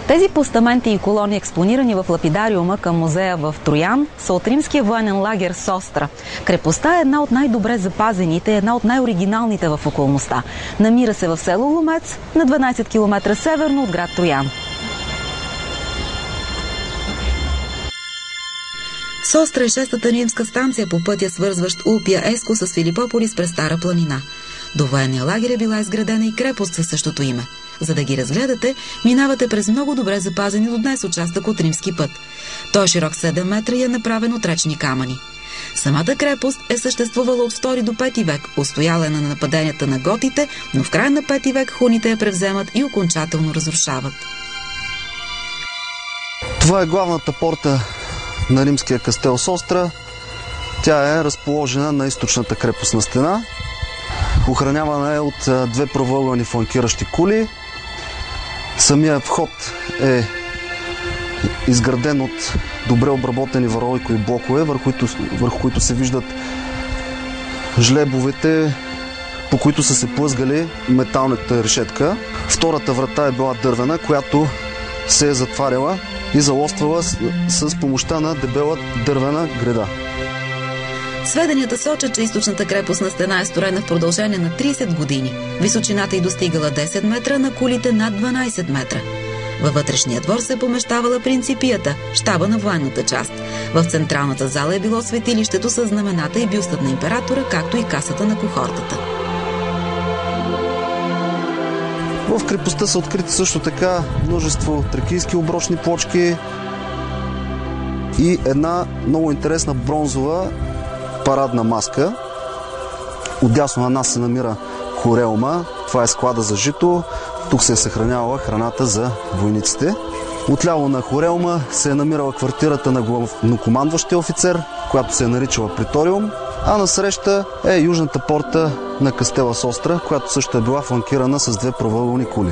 Тези постаменти и колони, експонирани в лапидариума към музея в Троян, са от римския военен лагер Состра. Крепостта е една от най-добре запазените, една от най-оригиналните в околността. Намира се в село Ломец, на 12 км северно от град Троян. Состра е шестата римска станция по пътя, свързващ Улпия Еско с Филипополис през Стара планина. До военния лагер е била изградена и крепост със същото име. За да ги разгледате, минавате през много добре запазени до днес участък от римски път. Той е широк 7 метра и е направен от речни камъни. Самата крепост е съществувала от 2 до 5 век, устояла е на нападенията на готите, но в края на 5 век хуните я превземат и окончателно разрушават. Това е главната порта на римския кастел Состра. Тя е разположена на източната крепостна стена. Охранявана е от 2 провълвани фланкиращи кули. Самият вход е изграден от добре обработени варовикови блокове, върху които се виждат жлебовете, по които са се плъзгали металната решетка. Втората врата е била дървена, която се е затваряла и залоствала с помощта на дебела дървена греда. Сведенията сочат, че източната крепостна стена е строена в продължение на 30 години. Височината й достигала 10 метра, на кулите над 12 метра. Във вътрешния двор се помещавала принципията, щаба на военната част. В централната зала е било светилището с знамената и бюстът на императора, както и касата на кохортата. В крепостта са открити също така множество тракийски оброчни плочки и една много интересна бронзова парадна маска. Отдясно на нас се намира хореума. Това е склада за жито. Тук се е съхранявала храната за войниците. Отляво на хореума се е намирала квартирата на главнокомандващия офицер, която се е наричала Приториум, а насреща е южната порта на кастела Состра, която също е била фланкирана с 2 провълвани кули.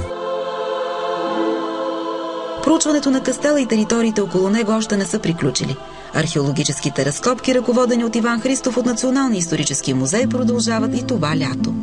Проучването на кастела и териториите около него още не са приключили. Археологическите разкопки, ръководени от Иван Христов от Националния исторически музей, продължават и това лято.